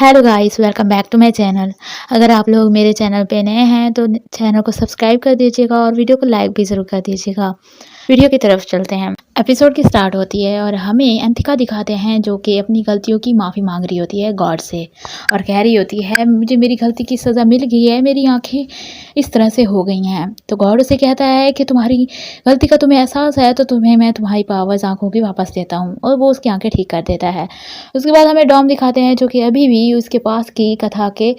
Hello guys, welcome back to my channel. अगर आप लोग मेरे चैनल पे नए हैं तो चैनल को सब्सक्राइब कर दीजिएगा और वीडियो को लाइक भी ज़रूर कर दीजिएगा। वीडियो की तरफ चलते हैं। एपिसोड की स्टार्ट होती है और हमें अंतिका दिखाते हैं जो कि अपनी गलतियों की माफ़ी मांग रही होती है गॉड से और कह रही होती है मुझे मेरी गलती की सज़ा मिल गई है, मेरी आंखें इस तरह से हो गई हैं। तो गॉड उसे कहता है कि तुम्हारी गलती का तुम्हें एहसास है तो तुम्हें मैं तुम्हारी पावर्स आंखों की वापस देता हूँ, और वो उसकी आंखें ठीक कर देता है। उसके बाद हमें डॉम दिखाते हैं जो कि अभी भी उसके पास की कथा के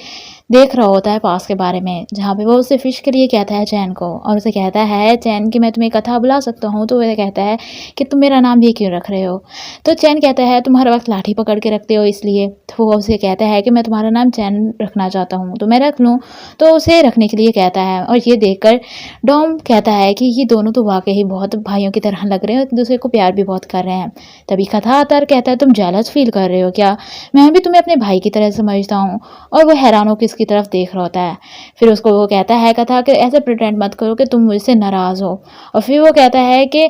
देख रहा होता है पास के बारे में, जहाँ पे वो उससे फिश के लिए कहता है चैन को, और उसे कहता है चैन कि मैं तुम्हें कथा बुला सकता हूँ। तो वह कहता है कि तुम मेरा नाम भी क्यों रख रहे हो। तो चैन कहता है तुम हर वक्त लाठी पकड़ के रखते हो इसलिए। तो वो उसे कहता है कि मैं तुम्हारा नाम चैन रखना चाहता हूँ तो मैं रख लूँ। तो उसे रखने के लिए कहता है, और ये देखकर डॉम कहता है कि ये दोनों तो वाकई बहुत भाइयों की तरह लग रहे हैं, एक दूसरे को प्यार भी बहुत कर रहे हैं। तभी कथा आता है, कहता है तुम जेलस फील कर रहे हो क्या, मैं भी तुम्हें अपने भाई की तरह समझता हूँ। और वो हैरान होकर इसकी तरफ देख रहा होता है। फिर उसको वो कहता है कथा कि ऐसे प्रिटेंड मत करो कि तुम मुझसे नाराज़ हो। और फिर वो कहता है कि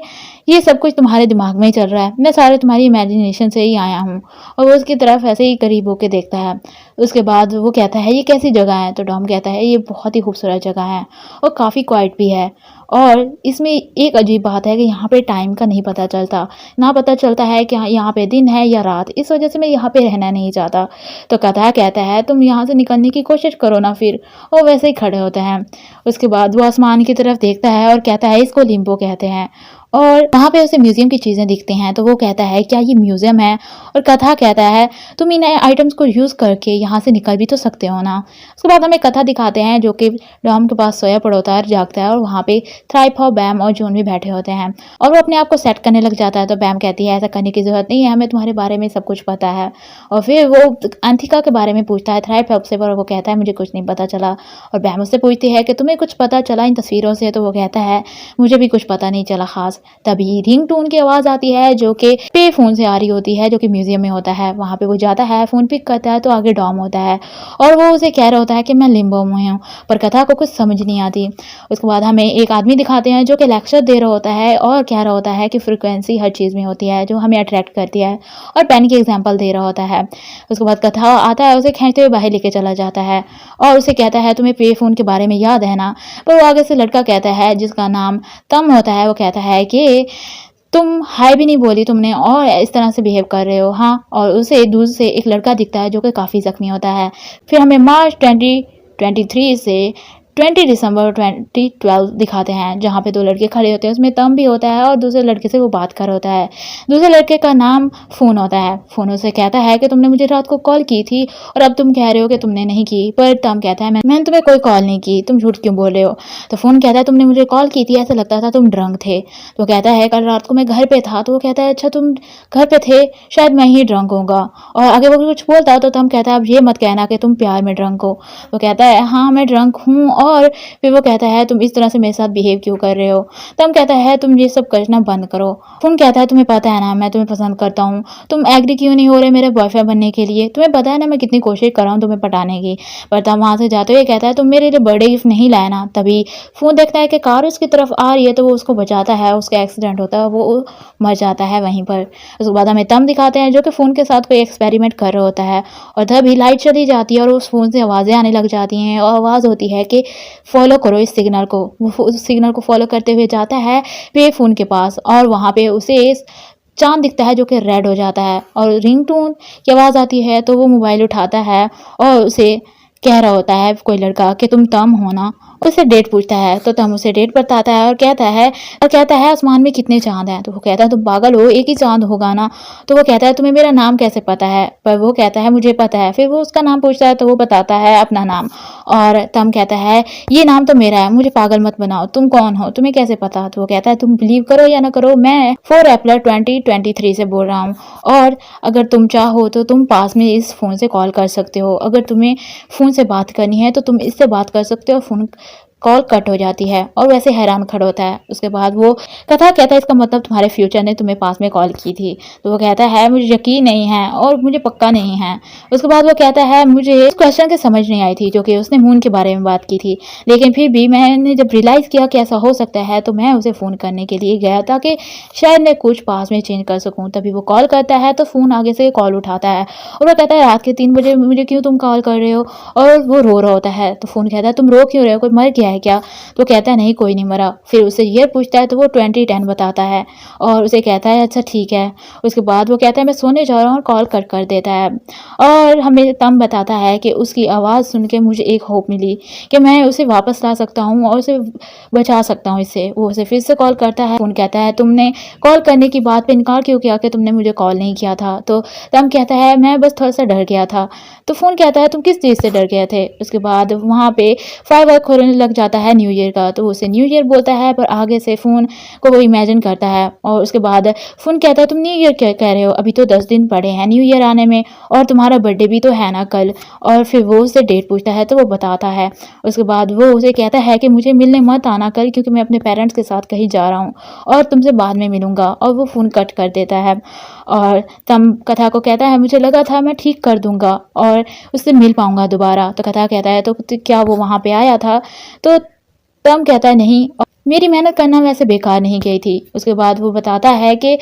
ये सब कुछ तुम्हारे दिमाग में ही चल रहा है, मैं सारे तुम्हारी इमेजिनेशन से ही आया हूँ। और वो उसकी तरफ ऐसे ही करीब होकर देखता है। उसके बाद वो कहता है ये कैसी जगह है। तो डॉम कहता है ये बहुत ही खूबसूरत जगह है और काफ़ी क्वाइट भी है, और इसमें एक अजीब बात है कि यहाँ पे टाइम का नहीं पता चलता, ना पता चलता है कि यहाँ पे दिन है या रात, इस वजह से मैं यहाँ पे रहना नहीं चाहता। तो कथा कहता है तुम यहाँ से निकलने की कोशिश करो ना फिर। और वैसे ही खड़े होते हैं। उसके बाद वो आसमान की तरफ देखता है और कहता है इसको लिम्बो कहते हैं, और वहाँ पे उसे म्यूजियम की चीज़ें दिखती हैं। तो वो कहता है क्या ये म्यूजियम है। और कथा कहता है तुम इन आइटम्स को यूज़ करके यहाँ से निकल भी तो सकते हो ना। उसके बाद हमें कथा दिखाते हैं जो कि डॉम के पास सोया पड़ा होता है, जागता है, और वहाँ पे थ्राइफॉ, बैम और जून भी बैठे होते हैं, और वो अपने आप को सेट करने लग जाता है। तो बैम कहती है ऐसा करने की ज़रूरत नहीं है, हमें तुम्हारे बारे में सब कुछ पता है। और फिर वो अंथिका के बारे में पूछता है थ्राइफॉ से, पर वो कहता है मुझे कुछ नहीं पता चला। और बैम उससे पूछती है कि तुम्हें कुछ पता चला इन तस्वीरों से। तो वो कहता है मुझे भी कुछ पता नहीं चला खास। तभी रिंग टोन की आवाज़ आती है जो कि पे फ़ोन से आ रही होती है, जो कि म्यूजियम में होता है। वहाँ पे वो जाता है, फ़ोन पिक करता है तो आगे डॉम होता है, और वो उसे कह रहा होता है कि मैं लिम्बो में हूँ, पर कथा को कुछ समझ नहीं आती। उसके बाद हमें एक आदमी दिखाते हैं जो कि लेक्चर दे रहा होता है और कह रहा होता है कि फ्रिक्वेंसी हर चीज़ में होती है जो हमें अट्रैक्ट करती है, और पेन की एग्जाम्पल दे रहा होता है। उसके बाद कथा आता है, उसे खींचते हुए बाहर लेके चला जाता है और उसे कहता है तुम्हें पे फ़ोन के बारे में याद है ना। पर वो आगे से लड़का कहता है जिसका नाम तम होता है, वो कहता है कि तुम हाय भी नहीं बोली तुमने और इस तरह से बिहेव कर रहे हो। हाँ, और उसे दूर से एक लड़का दिखता है जो कि काफ़ी ज़ख्मी होता है। फिर हमें मार्च 2023 से 20 दिसंबर 2012 दिखाते हैं, जहाँ पे दो लड़के खड़े होते हैं, उसमें तम भी होता है और दूसरे लड़के से वो बात कर होता है। दूसरे लड़के का नाम फ़ोन होता है। फ़ोन उसे कहता है कि तुमने मुझे रात को कॉल की थी और अब तुम कह रहे हो कि तुमने नहीं की, पर तम कहता है मैंने तुम्हें कोई कॉल नहीं की, तुम झूठ क्यों बोल रहे हो। तो फ़ोन कहता है तुमने मुझे कॉल की थी, ऐसा लगता था तुम ड्रंक थे। तो कहता है कल रात को मैं घर पे था। तो वो कहता है अच्छा तुम घर पे थे, शायद मैं ही ड्रंक होऊंगा। और आगे वो कुछ बोलता तो तम कहता है अब ये मत कहना कि तुम प्यार में ड्रंक हो। तो कहता है हाँ मैं ड्रंक हूँ। और फिर वो कहता है तुम इस तरह से मेरे साथ बिहेव क्यों कर रहे हो। तम कहता है तुम ये सब करना बंद करो। फ़ोन कहता है तुम्हें पता है ना मैं तुम्हें पसंद करता हूँ, तुम एग्री क्यों नहीं हो रहे मेरे बॉयफ्रेंड बनने के लिए। तुम्हें पता है ना मैं कितनी कोशिश कर रहा हूँ तुम्हें पटाने की। पर तम वहाँ से जाते हुए कहता है तुम मेरे लिए बर्थडे गिफ्ट नहीं लाए ना। तभी फ़ोन देखता है कि कार उसकी तरफ आ रही है, तो वो उसको बचाता है, उसका एक्सीडेंट होता है, वो मर जाता है वहीं पर। उसके बाद हमें तम दिखाते हैं जो कि फ़ोन के साथ कोई एक्सपेरिमेंट कर रहा होता है, और तभी लाइट चली जाती है और उस फ़ोन से आवाज़ें आने लग जाती हैं, और आवाज़ होती है कि फॉलो करो इस सिग्नल को। वो उस सिग्नल को फॉलो करते हुए जाता है पे फ़ोन के पास, और वहाँ पे उसे चाँद दिखता है जो कि रेड हो जाता है, और रिंगटोन की आवाज़ आती है। तो वो मोबाइल उठाता है और उसे कह रहा होता है कोई लड़का कि तुम तम हो ना। उससे डेट पूछता है तो तम उसे डेट बताता है और कहता है आसमान में कितने चांद हैं। तो वो कहता है तुम पागल हो, एक ही चांद होगा ना। तो वो कहता है तुम्हें मेरा नाम कैसे पता है। पर वो कहता है मुझे पता है। फिर वो उसका नाम पूछता है तो वो बताता है अपना नाम, और तम कहता है ये नाम तो मेरा है, मुझे पागल मत बनाओ, तुम कौन हो, तुम्हें कैसे पता। तो वो कहता है तुम बिलीव करो या ना करो, मैं 4 अप्रैल 2023 से बोल रहा हूँ, और अगर तुम चाहो तो तुम पास में इस फ़ोन से कॉल कर सकते हो। अगर तुम्हें फ़ोन से बात करनी है तो तुम इससे बात कर सकते हो, फ़ोन कॉल कट हो जाती है और वैसे हैरान खड़ा होता है। उसके बाद वो कथा कहता है इसका मतलब तुम्हारे फ्यूचर ने तुम्हें पास में कॉल की थी। तो वो कहता है मुझे यकीन नहीं है और मुझे पक्का नहीं है। उसके बाद वो कहता है मुझे इस क्वेश्चन की समझ नहीं आई थी जो कि उसने मून के बारे में बात की थी, लेकिन फिर भी मैंने जब रियलाइज़ किया कि ऐसा हो सकता है तो मैं उसे फ़ोन करने के लिए गया ताकि शायद मैं कुछ पास में चेंज कर सकूँ। तभी वो कॉल करता है तो फ़ोन आगे से कॉल उठाता है और वो कहता है रात के 3 बजे मुझे क्यों तुम कॉल कर रहे हो? और वो रो रहा होता है। तो फ़ोन कहता है तुम रो क्यों रहे हो? कोई मर गया है क्या? तो कहता है नहीं कोई नहीं मरा। फिर उससे ईयर पूछता है तो वो 2010 बताता है और उसे कहता है अच्छा ठीक है। उसके बाद वो कहता है मैं सोने जा रहा हूँ और कॉल कट कर देता है और हमें तब बताता है कि उसकी आवाज़ सुन के मुझे एक होप मिली कि मैं उसे वापस ला सकता हूँ और उसे बचा सकता हूँ इससे। वो उसे फिर से कॉल करता है। फ़ोन कहता है तुमने कॉल करने की बात पे इनकार क्यों किया कि तुमने मुझे कॉल नहीं किया था? तो तब कहता है मैं बस थोड़ा-सा डर गया था। तो फ़ोन कहता है तुम किस चीज़ से डर गए थे? उसके बाद वहाँ पे फायरवर्क होने लग जाता है न्यू ईयर का, तो वो उसे न्यू ईयर बोलता है पर आगे से फ़ोन को वो इमेजिन करता है और उसके बाद फ़ोन कहता है तुम न्यू ईयर क्या कह रहे हो? अभी तो 10 दिन पड़े हैं न्यू ईयर आने में और तुम्हारा बर्थडे भी तो है ना कल। और फिर वो उससे डेट पूछता है तो वो बताता है। उसके बाद वो उसे कहता है कि मुझे मिलने मत आना कल क्योंकि मैं अपने पेरेंट्स के साथ कहीं जा रहा हूँ और तुमसे बाद में मिलूँगा और वो फ़ोन कट कर देता है। और तब कथा को कहता है मुझे लगा था मैं ठीक कर दूँगा और उससे मिल पाऊँगा दोबारा। तो कथा कहता है तो क्या वो वहाँ पे आया था? तो तब कहता है नहीं और मेरी मेहनत करना वैसे बेकार नहीं गई थी। उसके बाद वो बताता है कि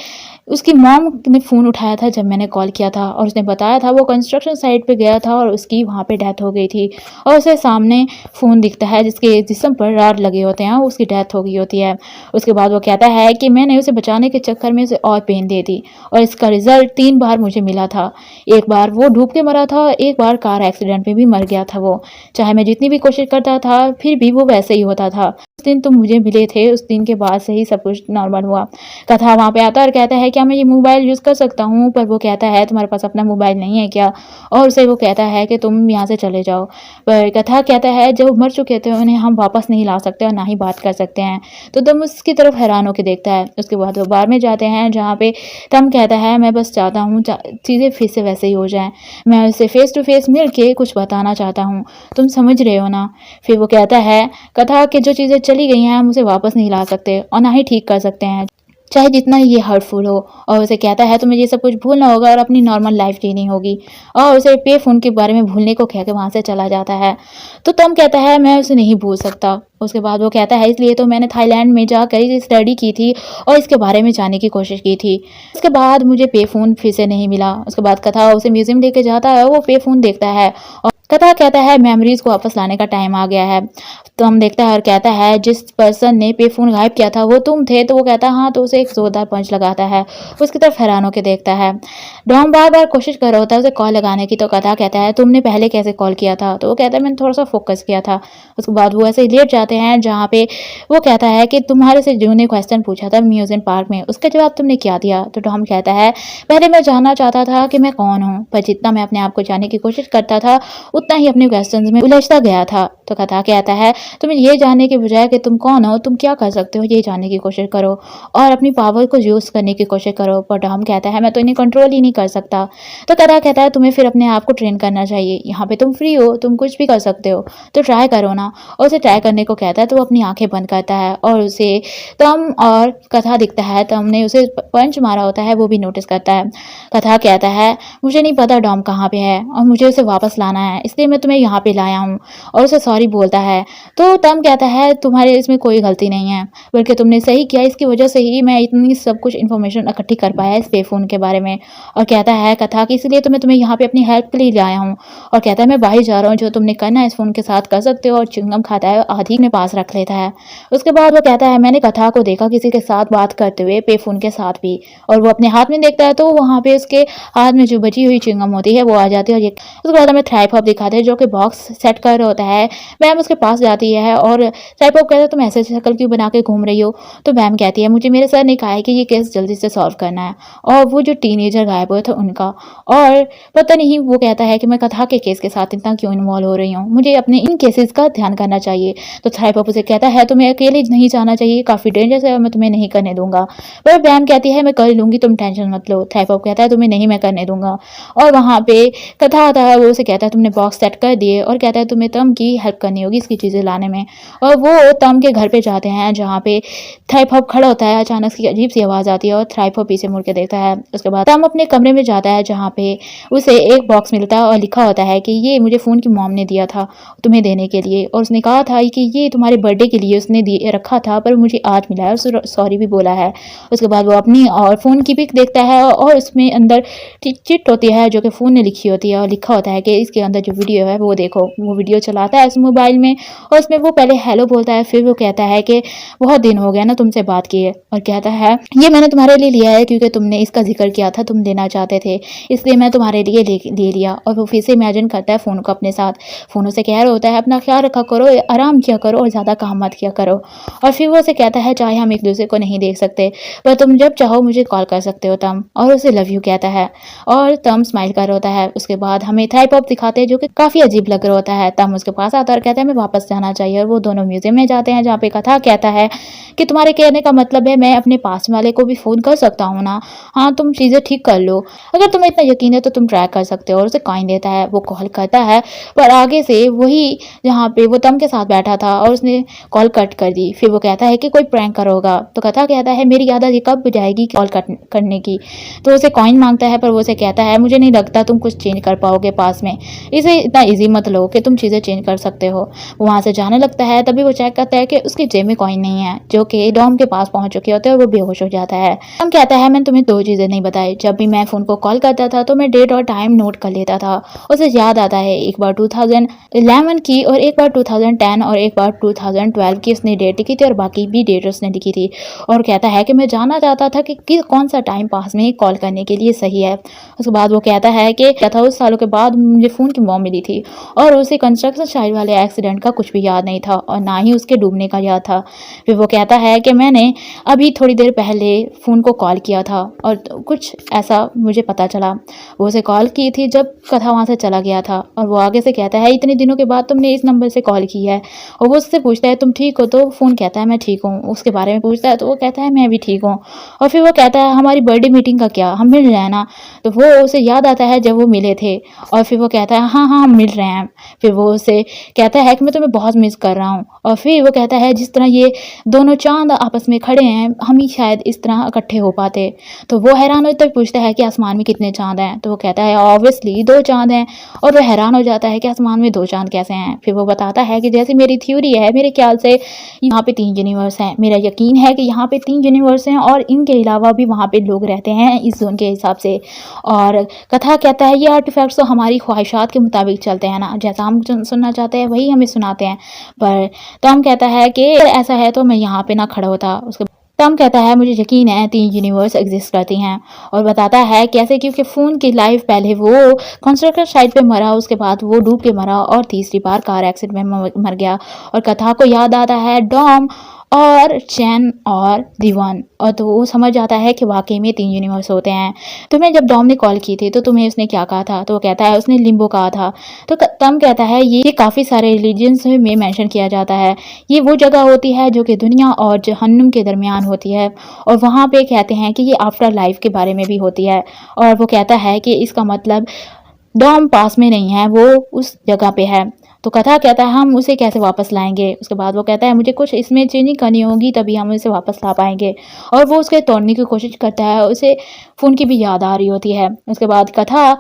उसकी मॉम ने फ़ोन उठाया था जब मैंने कॉल किया था और उसने बताया था वो कंस्ट्रक्शन साइट पे गया था और उसकी वहाँ पे डेथ हो गई थी और उसे सामने फ़ोन दिखता है जिसके जिस्म पर रॉड लगे होते हैं, उसकी डेथ हो गई होती है। उसके बाद वो कहता है कि मैंने उसे बचाने के चक्कर में उसे और पेन दे दी और इसका रिज़ल्ट 3 बार मुझे मिला था। एक बार वो डूब के मरा था, एक बार कार एक्सीडेंट में भी मर गया था वो। चाहे मैं जितनी भी कोशिश करता था फिर भी वो वैसे ही होता था। उस दिन तुम मुझे मिले थे, उस दिन के बाद से ही सब कुछ नॉर्मल हुआ। कथा वहाँ पे आता है और कहता है क्या मैं ये मोबाइल यूज़ कर सकता हूँ? पर वो कहता है तुम्हारे पास अपना मोबाइल नहीं है क्या? और उसे वो कहता है कि तुम यहाँ से चले जाओ। पर कथा कहता है जो मर चुके थे उन्हें हम वापस नहीं ला सकते और ना ही बात कर सकते हैं। तो तम उसकी तरफ हैरान होकर देखता है। उसके बाद वो बार में जाते हैं जहाँ पे तम कहता है मैं बस चाहता हूँ चीज़ें फिर से वैसे ही हो जाएँ। मैं उससे फेस टू फेस मिल के कुछ बताना चाहता हूँ। तुम समझ रहे हो ना? फिर वो कहता है कथा कि जो चीज़ें चली गई हैं हम उसे वापस नहीं ला सकते और ना ही ठीक कर सकते हैं, चाहे जितना ही ये हर्टफुल हो। और उसे कहता है तुम्हें ये सब कुछ भूलना होगा और अपनी नॉर्मल लाइफ जीनी होगी और उसे पे फ़ोन के बारे में भूलने को कह के वहाँ से चला जाता है। तो तम कहता है मैं उसे नहीं भूल सकता। उसके बाद वो कहता है इसलिए तो मैंने थाईलैंड में जाकर ये स्टडी की थी और इसके बारे में जानने की कोशिश की थी। उसके बाद मुझे पे फ़ोन फिर से नहीं मिला। उसके बाद कथा उसे म्यूज़ियम लेके जाता है, वो पे फ़ोन देखता है और कथा कहता है मेमोरीज़ को वापस लाने का टाइम आ गया है। तो हम देखता है और कहता है जिस पर्सन ने पे फ़ोन गायब किया था वो तुम थे? तो वो कहता है हाँ, तो उसे एक ज़ोरदार पंच लगाता है। उसकी तरफ हैरान होके देखता है। डॉम बार-बार कोशिश कर रहा होता है उसे कॉल लगाने की, तो कथा कहता है तुमने पहले कैसे कॉल किया था? तो वो कहता है मैंने थोड़ा-सा फ़ोकस किया था। उसके बाद वो ऐसे ही लेट जाते हैं जहाँ पे वो कहता है कि तुम्हारे से जो ने क्वेश्चन पूछा था म्यूज़ियम पार्क में, उसका जवाब तुमने क्या दिया? तो डॉम कहता है पहले मैं जानना चाहता था कि मैं कौन हूँ, पर जितना मैं अपने आप को जानने की कोशिश करता था उतना ही अपने क्वेश्चंस में उलझता गया था। तो कथा कहता है तुम ये जानने के बजाय कि तुम कौन हो, तुम क्या कर सकते हो ये जानने की कोशिश करो और अपनी पावर को यूज़ करने की कोशिश करो। पर डॉम कहता है मैं तो इन्हें कंट्रोल ही नहीं कर सकता। तो कथा कहता है तुम्हें फिर अपने आप को ट्रेन करना चाहिए, यहाँ पे तुम फ्री हो, तुम कुछ भी कर सकते हो, तो ट्राई करो ना। और उसे ट्राई करने को कहता है तो वो अपनी आंखें बंद करता है और उसे तम और कथा दिखता है। तम ने उसे पंच मारा होता है वो भी नोटिस करता है। कथा कहता है मुझे नहीं पता डॉम कहाँ पे है और मुझे उसे वापस लाना है, इसलिए मैं तुम्हें यहाँ पे लाया हूँ। और उसे सॉरी बोलता है। तो तम कहता है तुम्हारे इसमें कोई गलती नहीं है, बल्कि तुमने सही किया, इसकी वजह से ही मैं इतनी सब कुछ इन्फॉर्मेशन इकट्ठी कर पाया इस पे फ़ोन के बारे में। और कहता है कथा कि इसलिए तो मैं तुम्हें यहाँ पे अपनी हेल्प के लिए लाया हूँ। और कहता है मैं बाहर जा रहा हूँ, जो तुमने करना है इस फ़ोन के साथ कर सकते हो। और चिंगम खाता है आधी अपने पास रख लेता है। उसके बाद वो कहता है मैंने कथा को देखा किसी के साथ बात करते हुए पे फ़ोन के साथ भी, और वो अपने हाथ में देखता है तो वहाँ पे उसके हाथ में जो बची हुई चिंगम होती है वो आ जाती है। और ये उसके बाद हमें ट्राइपॉप दिखाते हैं जो कि बॉक्स सेट कर रहा होता है। मैम उसके पास जाती है और ट्राइपॉप कहता है तुम ऐसे शक्ल क्यों बना के घूम रही हो? तो मैम कहती है मुझे मेरे सर ने कहा है कि ये केस जल्दी से सॉल्व करना है, और वो जो टीनेजर गायब हुए थे उनका। और पता नहीं वो कहता है कि मैं कथा के केस के साथ इतना क्यों इन्वॉल्व हो रही हूँ, मुझे अपने इन केसेस का ध्यान करना चाहिए। तो ट्राइपॉप उसे कहता है तुम्हें अकेले नहीं जाना चाहिए, काफ़ी डेंजरस है और मैं तुम्हें नहीं करने दूंगा। पर मैम कहती है मैं कर लूँगी, तुम टेंशन मत लो। ट्राइपॉप कहता है तुम्हें नहीं मैं करने दूंगा। और वहाँ पे कथा आता है, वो उसे कहता है तुमने बॉक्स सेट कर दिए और कहता है तुम्हें तम की हेल्प करनी होगी इसकी चीज़ें लाने में। और वो तम के घर पे जाते हैं जहाँ पे थ्राइपॉप खड़ा होता है। अचानक से अजीब सी आवाज़ आती है और थ्राइपॉप पीछे मुड़ के देखता है। उसके बाद तम अपने कमरे में जाता है जहाँ पे उसे एक बॉक्स मिलता है और लिखा होता है कि ये मुझे फ़ोन की मॉम ने दिया था तुम्हें देने के लिए, और उसने कहा था कि ये तुम्हारे बर्थडे के लिए उसने रखा था, पर मुझे आज मिला है, और सॉरी भी बोला है। उसके बाद वो अपनी और फ़ोन की पिक देखता है और उसमें अंदर चिट होती है जो कि फ़ोन ने लिखी होती है, और लिखा होता है कि इसके अंदर जो वीडियो है वो देखो। वो वीडियो चलाता है उस मोबाइल में और उसमें वो पहले हेलो बोलता है, फिर वो कहता है कि बहुत दिन हो गया ना तुमसे बात किए, और कहता है ये मैंने तुम्हारे लिए लिया है क्योंकि तुमने इसका जिक्र किया था, तुम लेना चाहते थे, इसलिए मैं तुम्हारे लिए ले लिया। और वो फिर से इमेजिन करता है फ़ोन को अपने साथ। फ़ोन से कह रहा होता है अपना ख्याल रखा करो, आराम किया करो और ज़्यादा काम मत किया करो। और फिर वो उसे कहता है चाहे हम एक दूसरे को नहीं देख सकते, पर तुम जब चाहो मुझे कॉल कर सकते हो तम, और उसे लव यू कहता है और तम स्माइल कर रहा होता है। उसके बाद हमें थ्राइपॉप दिखाते हैं जो कि काफ़ी अजीब लग रहा होता है। तम उसके पास आता है और कहता है मैं वापस जाना चाहिए, और वो दोनों म्यूजियम में जाते हैं जहाँ पे कथा कहता है कि तुम्हारे कहने का मतलब है मैं अपने पास वाले को भी फ़ोन कर सकता हूँ ना, हाँ तुम चीज़ें ठीक कर लो, अगर तुम्हें इतना यकीन है तो तुम ट्राई कर सकते हो। और उसे कॉइन देता है, वो कॉल करता है पर आगे से वही जहाँ पे वो तम के साथ बैठा था और उसने कॉल कट कर दी। फिर वो कहता है कि कोई प्रैंक करोगा, तो कथा कहता है मेरी आदत ये कब जाएगी कॉल कट करने की। तो उसे कॉइन मांगता है पर वो उसे कहता है मुझे नहीं लगता तुम कुछ चेंज कर पाओगे पास में, इसे इतना ईजी मत लो कि तुम चीज़ें चेंज कर सकते हो। वो वहाँ से जाने लगता है, तभी वो चेक करता है कि उसकी जेब में कॉइन नहीं है, जो कि डॉम के पास पहुंच चुके होते हैं और वो बेहोश हो जाता है। हम कहता है मैंने तुम्हें दो चीज़ें नहीं बताई, जब भी मैं फ़ोन को कॉल करता था तो मैं डेट और टाइम नोट कर लेता था। उसे याद आता है एक बार 2011 की और एक बार 2010 और एक बार 2012 की उसने डेट लिखी थी और बाकी भी डेट उसने लिखी थी। और कहता है कि मैं जानना चाहता था कि कौन सा टाइम पास में कॉल करने के लिए सही है। उसके बाद वो कहता है कि क्या था उस सालों के बाद मुझे फ़ोन की मॉम मिली थी और उसे कंस्ट्रक्शन साइट वाले एक्सीडेंट का कुछ भी याद नहीं था और ना ही उसके डूबने का याद था। फिर वो कहता है कि मैंने अभी थोड़ी देर पहले फ़ोन को कॉल किया था और कुछ ऐसा मुझे पता चला। वो उसे कॉल की थी जब कथा वहाँ से चला गया था। और वो आगे से कहता है इतने दिनों के बाद तुमने इस नंबर से कॉल की है। और वो उससे पूछता है तुम ठीक हो, तो फ़ोन कहता है मैं ठीक हूँ। उसके बारे में पूछता है तो वो कहता है मैं भी ठीक हूँ। और फिर वो कहता है हमारी बर्थडे मीटिंग का क्या, हम मिल जाए ना। तो वो उसे याद आता है जब वो मिले थे और फिर वो कहता है हाँ हाँ हम मिल रहे हैं। फिर वो उसे कहता है कि मैं तुम्हें बहुत मिस कर रहा हूँ। और फिर वो कहता है जिस तरह ये दोनों चांद आपस में खड़े हैं हम ही शायद इस तरह इकट्ठे हो पाते। तो वो हैरान होता है, पूछता है कि आसमान में कितने चांद हैं। तो वो कहता है ऑब्वियसली 2 चांद हैं। और वो हैरान हो जाता है कि आसमान में 2 चांद कैसे हैं। फिर वो बताता है कि जैसे मेरी थ्योरी है, मेरे ख्याल से यहाँ पे 3 यूनिवर्स हैं। मेरा यकीन है कि यहाँ पे 3 यूनिवर्स हैं और इनके अलावा भी वहाँ पे लोग रहते हैं इस जोन के हिसाब से। और कथा कहता है ये आर्टिफैक्ट्स तो हमारी ख्वाहिशात के मुताबिक चलते हैं ना, जैसा हम सुनना चाहते हैं वही हमें सुनाते हैं। पर टॉम कहता है कि अगर ऐसा है तो मैं यहाँ पे ना खड़ा होता। उसके टॉम कहता है मुझे यकीन है 3 यूनिवर्स एग्जिस्ट करती हैं। और बताता है कैसे, क्योंकि फ़ोन की लाइफ पहले वो कंस्ट्रक्शन साइट पे मरा, उसके बाद वो डूब के मरा और तीसरी बार कार एक्सीडेंट में मर गया। और कथा को याद आता है डॉम और चैन और दीवान, और तो वो समझ जाता है कि वाकई में 3 यूनिवर्स होते हैं। तुम्हें जब डॉम ने कॉल की थी तो तुम्हें उसने क्या कहा था? तो वो कहता है उसने लिम्बो कहा था। तो तम कहता है ये काफ़ी सारे रिलीजन्स में मेंशन किया जाता है। ये वो जगह होती है जो कि दुनिया और जहन्नुम के दरमियान होती है, और वहाँ पे कहते हैं कि ये आफ्टर लाइफ के बारे में भी होती है। और वो कहता है कि इसका मतलब डॉम पास में नहीं है, वो उस जगह पे है। तो कथा कहता है हम उसे कैसे वापस लाएंगे? उसके बाद वो कहता है मुझे कुछ इसमें चेंजिंग करनी होगी तभी हम उसे वापस ला पाएंगे। और वो उसके तोड़ने की कोशिश करता है, उसे फ़ोन की भी याद आ रही होती है। उसके बाद कथा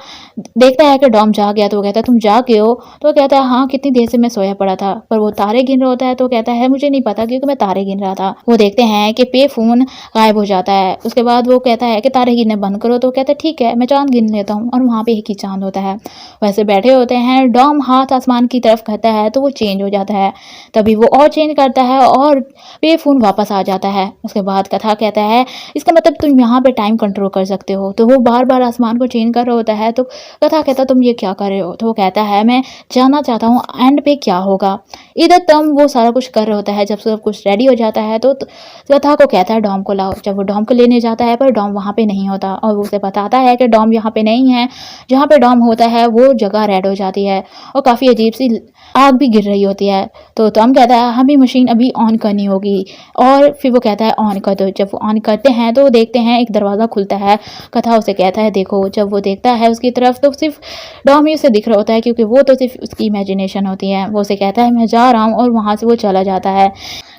देखता है कि डॉम जाग गया, तो वो कहता है तुम जाग गए हो? तो वो कहता है हाँ कितनी देर से मैं सोया पड़ा था। पर वो तारे गिन रहा होता है, तो वो कहता है मुझे नहीं पता क्योंकि मैं तारे गिन रहा था। वो देखते हैं कि पे फ़ोन गायब हो जाता है। उसके बाद वो कहता है कि तारे गिनने बंद करो। तो वो कहता है ठीक है मैं चांद गिन लेता हूँ, और वहाँ पे एक ही चांद होता है। वैसे बैठे होते हैं, डॉम हाथ आसमान की तरफ करता है तो वो चेंज हो जाता है। तभी वो और चेंज करता है और पे फ़ोन वापस आ जाता है। उसके बाद कथा कहता है इसका मतलब तुम यहाँ पे टाइम कंट्रोल कर सकते हो। तो वो बार बार आसमान को चेंज कर रहा होता है। तो कथा कहता तुम ये क्या कर रहे हो? तो वो कहता है मैं जानना चाहता हूँ एंड पे क्या होगा। इधर तम वो सारा कुछ कर रहा होता है। जब सब कुछ रेडी हो जाता है तो कथा को कहता है डॉम को लाओ। जब वो डॉम को लेने जाता है पर डॉम वहाँ पे नहीं होता, और वो उसे बताता है कि डॉम यहाँ पे नहीं है। जहाँ पे डॉम होता है वो जगह रेड हो जाती है और काफ़ी अजीब सी आग भी गिर रही होती है। तो टॉम कहता है हमें मशीन अभी ऑन करनी होगी, और फिर वो कहता है ऑन कर दो। जब वो ऑन करते हैं तो देखते हैं एक दरवाज़ा खुलता है। कथा उसे कहता है देखो। जब वो देखता है उसकी तरफ तो सिर्फ डॉम ही उसे दिख रहा होता है, क्योंकि वो तो सिर्फ उसकी इमेजिनेशन होती है। वो उसे कहता है मैं जा रहा हूँ, और वहाँ से वो चला जाता है।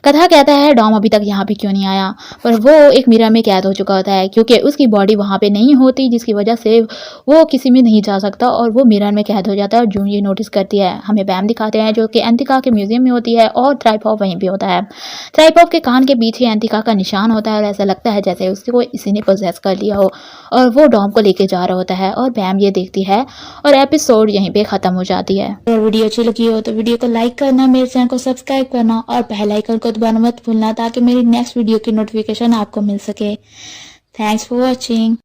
कथा कहता है डॉम अभी तक यहाँ पे क्यों नहीं आया, पर वो एक मिरर में कैद हो चुका होता है, क्योंकि उसकी बॉडी वहाँ पे नहीं होती, जिसकी वजह से वो किसी में नहीं जा सकता, और वो मिरर में कैद हो जाता है। और जून ये नोटिस करती है। हमें बैम दिखाते हैं जो कि एंटिका के म्यूजियम में होती है, और ट्राइपॉप वहीं पे होता है। ट्राइपॉप के कान के पीछे एंटिका का निशान होता है, और ऐसा लगता है जैसे उसको इसी ने पोजेस कर लिया हो, और वो डॉम को लेके जा रहा होता है, और बैम ये देखती है, और एपिसोड यहीं पे ख़त्म हो जाती है। अगर वीडियो अच्छी लगी हो तो वीडियो को लाइक करना, मेरे चैनल को सब्सक्राइब करना, और बेल आइकन को दबाना मत भूलना, ताकि मेरी नेक्स्ट वीडियो की नोटिफिकेशन आपको मिल सके। Thanks for watching.